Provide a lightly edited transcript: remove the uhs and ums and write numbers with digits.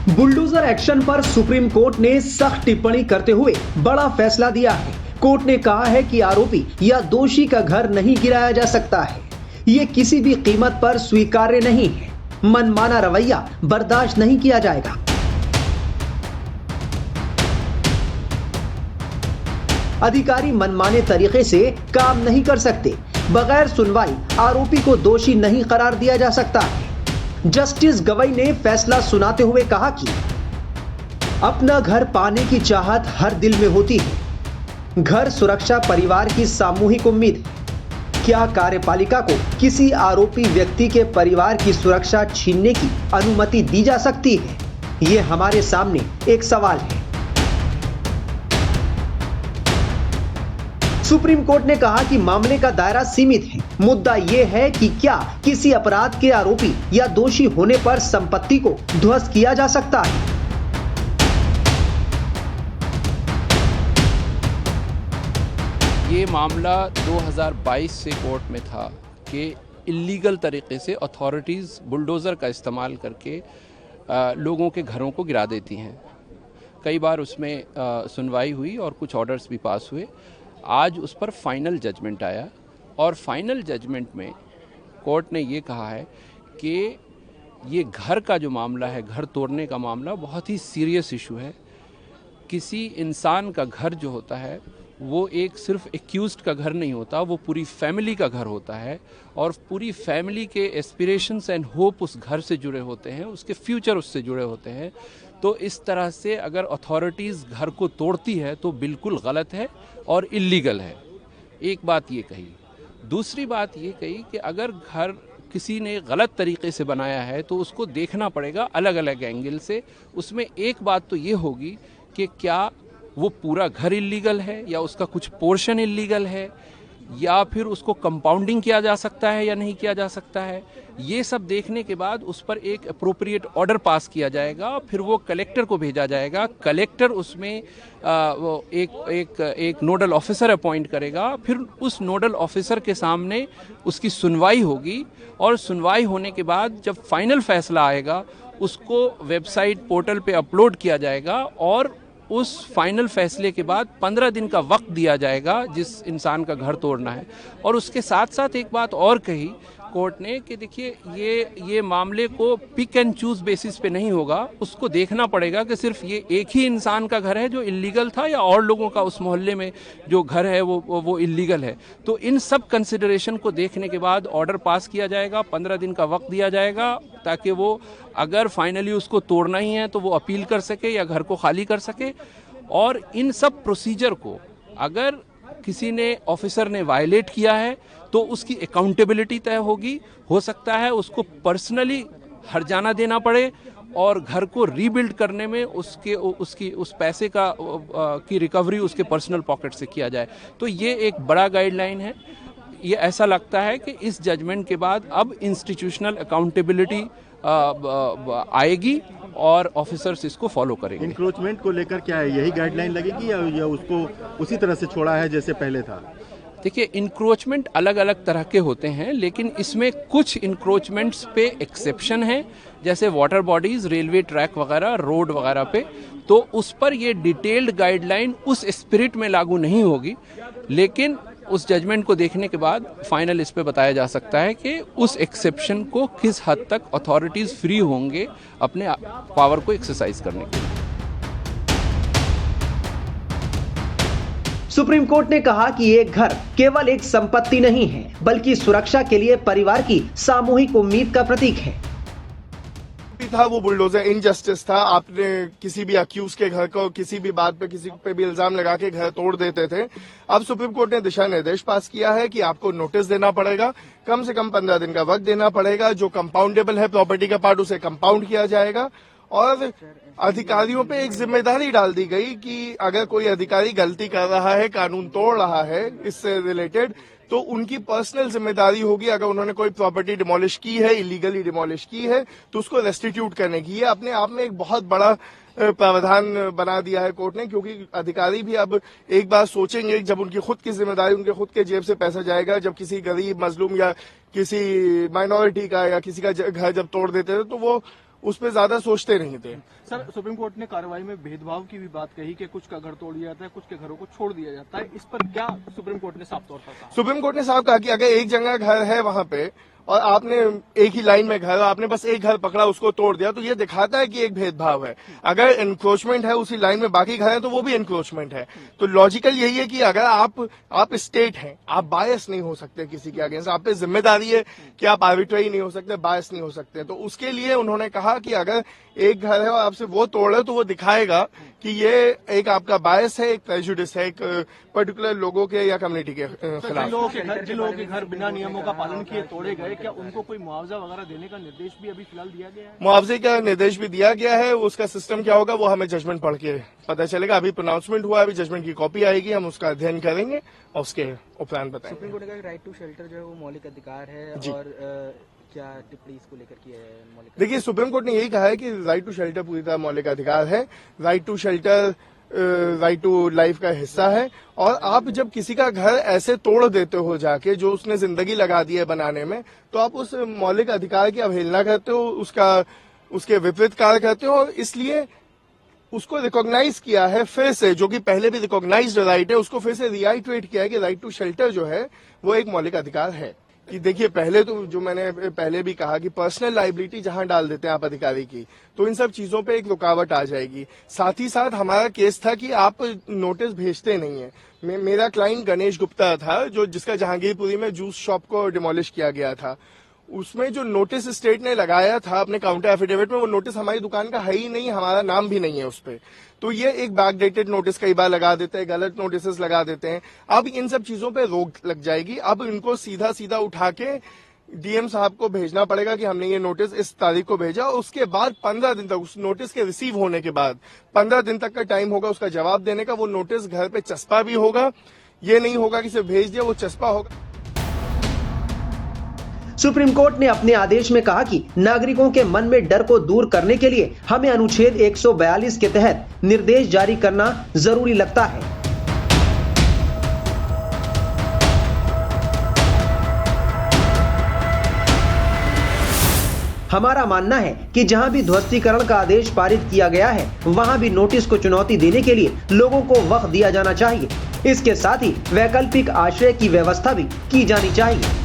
Bulldozer action पर supreme court ने सख्त टिप्पणी करते हुए बड़ा फैसला दिया है। कोर्ट ने कहा है कि आरोपी या दोषी का घर नहीं गिराया जा सकता है। ये किसी भी कीमत पर स्वीकार्य नहीं है। मनमाना रवैया बर्दाश्त नहीं किया जाएगा। अधिकारी मनमाने तरीके से काम नहीं कर सकते। बगैर सुनवाई आरोपी को दोषी नहीं करार दिया जा सकता है। जस्टिस गवई ने फैसला सुनाते हुए कहा कि अपना घर पाने की चाहत हर दिल में होती है। घर सुरक्षा परिवार की सामूहिक उम्मीद है। क्या कार्यपालिका को किसी आरोपी व्यक्ति के परिवार की सुरक्षा छीनने की अनुमति दी जा सकती है? ये हमारे सामने एक सवाल है। सुप्रीम कोर्ट ने कहा कि मामले का दायरा सीमित है। मुद्दा यह है कि क्या किसी अपराध के आरोपी या दोषी होने पर संपत्ति को ध्वस्त किया जा सकता है। ये मामला 2022 से कोर्ट में था कि इल्लीगल तरीके से अथॉरिटीज़ बुलडोज़र का इस्तेमाल करके लोगों के घरों को गिरा देती हैं। कई बार उसमें सुनवाई हुई और कुछ ऑर्डर्स भी पास हुए। आज उस पर फाइनल जजमेंट आया और फाइनल जजमेंट में कोर्ट ने ये कहा है कि ये घर का जो मामला है, घर तोड़ने का मामला बहुत ही सीरियस इशू है। किसी इंसान का घर जो होता है वो एक सिर्फ एक्यूज्ड का घर नहीं होता, वो पूरी फैमिली का घर होता है और पूरी फैमिली के एस्पिरेशंस एंड होप उस घर से जुड़े होते हैं, उसके फ्यूचर उससे जुड़े होते हैं। तो इस तरह से अगर अथॉरिटीज़ घर को तोड़ती है तो बिल्कुल गलत है और इल्लीगल है। एक बात ये कही। दूसरी बात ये कही कि अगर घर किसी ने गलत तरीके से बनाया है तो उसको देखना पड़ेगा अलग अलग एंगल से। उसमें एक बात तो ये होगी कि क्या वो पूरा घर इल्लीगल है या उसका कुछ पोर्शन इल्लीगल है या फिर उसको कंपाउंडिंग किया जा सकता है या नहीं किया जा सकता है। ये सब देखने के बाद उस पर एक अप्रोप्रिएट ऑर्डर पास किया जाएगा, फिर वो कलेक्टर को भेजा जाएगा। कलेक्टर उसमें वो एक नोडल ऑफिसर अपॉइंट करेगा, फिर उस नोडल ऑफिसर के सामने उसकी सुनवाई होगी और सुनवाई होने के बाद जब फाइनल फैसला आएगा उसको वेबसाइट पोर्टल पे अपलोड किया जाएगा और उस फाइनल फैसले के बाद 15 दिन का वक्त दिया जाएगा जिस इंसान का घर तोड़ना है। और उसके साथ साथ एक बात और कही कोर्ट ने कि देखिए ये मामले को पिक एंड चूज बेसिस पे नहीं होगा, उसको देखना पड़ेगा कि सिर्फ ये एक ही इंसान का घर है जो इल्लीगल था या और लोगों का उस मोहल्ले में जो घर है वो इल्लीगल है। तो इन सब कंसिडरेशन को देखने के बाद ऑर्डर पास किया जाएगा, 15 दिन का वक्त दिया जाएगा ताकि वो अगर फाइनली उसको तोड़ना ही है तो वो अपील कर सके या घर को खाली कर सके। और इन सब प्रोसीजर को अगर किसी ने ऑफिसर ने वायलेट किया है तो उसकी अकाउंटेबिलिटी तय होगी। हो सकता है उसको पर्सनली हर्जाना देना पड़े और घर को रीबिल्ड करने में उस पैसे की रिकवरी उसके पर्सनल पॉकेट से किया जाए। तो ये एक बड़ा गाइडलाइन है। ये ऐसा लगता है कि इस जजमेंट के बाद अब इंस्टीट्यूशनल अकाउंटेबिलिटी आएगी और ऑफिसर्स इसको फॉलो करेंगे। इंक्रोचमेंट को लेकर क्या है, यही गाइडलाइन लगेगी या उसको उसी तरह से छोड़ा है जैसे पहले था? देखिए, इंक्रोचमेंट अलग अलग तरह के होते हैं, लेकिन इसमें कुछ इंक्रोचमेंट्स पे एक्सेप्शन है, जैसे वाटर बॉडीज, रेलवे ट्रैक वगैरह, रोड वगैरह पे। तो उस पर ये डिटेल्ड गाइडलाइन उस स्पिरिट में लागू नहीं होगी, लेकिन उस जजमेंट को देखने के बाद फाइनल इस पे बताया जा सकता है कि उस एक्सेप्शन को किस हद तक अथॉरिटीज फ्री होंगे अपने पावर को एक्सरसाइज करने के लिए। सुप्रीम कोर्ट ने कहा कि एक घर केवल एक संपत्ति नहीं है, बल्कि सुरक्षा के लिए परिवार की सामूहिक उम्मीद का प्रतीक है। था वो बुलडोजर इनजस्टिस था। आपने किसी भी अक्यूज के घर को किसी भी बात पे किसी पे भी इल्जाम लगा के घर तोड़ देते थे। अब सुप्रीम कोर्ट ने दिशा निर्देश पास किया है कि आपको नोटिस देना पड़ेगा, कम से कम 15 दिन का वक्त देना पड़ेगा। जो कंपाउंडेबल है प्रॉपर्टी का पार्ट उसे कंपाउंड किया जाएगा और अधिकारियों पे एक जिम्मेदारी डाल दी गई कि अगर कोई अधिकारी गलती कर रहा है, कानून तोड़ रहा है इससे रिलेटेड, तो उनकी पर्सनल जिम्मेदारी होगी। अगर उन्होंने कोई प्रॉपर्टी डिमोलिश की है, इलीगली डिमोलिश की है, तो उसको रेस्टिट्यूट करने की। ये अपने आप में एक बहुत बड़ा प्रावधान बना दिया है कोर्ट ने, क्योंकि अधिकारी भी अब एक बार सोचेंगे जब उनकी खुद की जिम्मेदारी, उनके खुद के जेब से पैसा जाएगा। जब किसी गरीब, मजलूम या किसी माइनॉरिटी का या किसी का घर जब तोड़ देते थे तो वो उस पर ज्यादा सोचते नहीं थे। सर, सुप्रीम कोर्ट ने कार्रवाई में भेदभाव की भी बात कही कि कुछ का घर तोड़ दिया जाता है, कुछ के घरों को छोड़ दिया जाता है। इस पर क्या सुप्रीम कोर्ट ने साफ तौर पर कहा? सुप्रीम कोर्ट ने साफ कहा कि अगर एक जगह घर है वहां पे और आपने एक ही लाइन में घर, आपने बस एक घर पकड़ा उसको तोड़ दिया, तो ये दिखाता है कि एक भेदभाव है। अगर एनक्रोचमेंट है उसी लाइन में बाकी घर है तो वो भी एनक्रोचमेंट है। तो लॉजिकल यही है कि अगर आप स्टेट हैं, आप बायस नहीं हो सकते किसी के अगेंस्ट, आप पे जिम्मेदारी है कि आप आर्बिट्रेरी नहीं हो सकते, बायस नहीं हो सकते। तो उसके लिए उन्होंने कहा कि अगर एक घर है और आपसे वो तोड़ रहे तो वो दिखाएगा कि ये एक आपका बायस है, एक प्रेजुडिस है, एक पर्टिकुलर लोगों के या कम्युनिटी के खिलाफ। जिन लोगों के घर बिना नियमों का पालन किए तोड़े गए, क्या उनको कोई मुआवजा वगैरह देने का निर्देश भी अभी फिलहाल दिया गया है? मुआवजे का निर्देश भी दिया गया है। उसका सिस्टम क्या होगा वो हमें जजमेंट पढ़ के पता चलेगा। अभी प्रोनाउंसमेंट हुआ है, अभी जजमेंट की कॉपी आएगी, हम उसका अध्ययन करेंगे और उसके उपरांत बताएंगे। सुप्रीम कोर्ट का राइट टू शेल्टर जो है वो मौलिक अधिकार है, और क्या टिप्पणी इसको लेकर की है मौलिक? देखिए, सुप्रीम कोर्ट ने यही कहा है कि राइट टू शेल्टर पूरी तरह मौलिक अधिकार है। Right to shelter right to life का हिस्सा है। और आप जब किसी का घर ऐसे तोड़ देते हो जाके, जो उसने जिंदगी लगा दी है बनाने में, तो आप उस मौलिक अधिकार की अवहेलना करते हो, उसके विपरीत कार्य करते हो। और इसलिए उसको रिकॉग्नाइज किया है फिर से, जो कि पहले भी रिकॉग्नाइज्ड राइट है, उसको फिर से रिआइट्रेट किया है कि राइट टू शेल्टर जो है वो एक मौलिक अधिकार है। कि देखिए, पहले तो जो मैंने पहले भी कहा कि पर्सनल लाइबिलिटी जहां डाल देते हैं आप अधिकारी की, तो इन सब चीजों पे एक रुकावट आ जाएगी। साथ ही साथ हमारा केस था कि आप नोटिस भेजते नहीं है। मेरा क्लाइंट गणेश गुप्ता था, जिसका जहांगीरपुरी में जूस शॉप को डिमोलिश किया गया था। उसमें जो नोटिस स्टेट ने लगाया था अपने काउंटर एफिडेविट में, वो नोटिस हमारी दुकान का है ही नहीं, हमारा नाम भी नहीं है उस पर। तो ये एक बैकडेटेड नोटिस कई बार लगा देते हैं, गलत नोटिस लगा देते हैं। अब इन सब चीजों पे रोक लग जाएगी। अब इनको सीधा सीधा उठा के डीएम साहब को भेजना पड़ेगा कि हमने ये नोटिस इस तारीख को भेजा। उसके बाद 15 दिन तक, उस नोटिस के रिसीव होने के बाद 15 दिन तक का टाइम होगा उसका जवाब देने का। वो नोटिस घर पे चस्पा भी होगा, ये नहीं होगा कि सिर्फ भेज दिया, वो चस्पा होगा। सुप्रीम कोर्ट ने अपने आदेश में कहा कि नागरिकों के मन में डर को दूर करने के लिए हमें अनुच्छेद 142 के तहत निर्देश जारी करना जरूरी लगता है। हमारा मानना है कि जहां भी ध्वस्तीकरण का आदेश पारित किया गया है, वहां भी नोटिस को चुनौती देने के लिए लोगों को वक्त दिया जाना चाहिए। इसके साथ ही वैकल्पिक आश्रय की व्यवस्था भी की जानी चाहिए।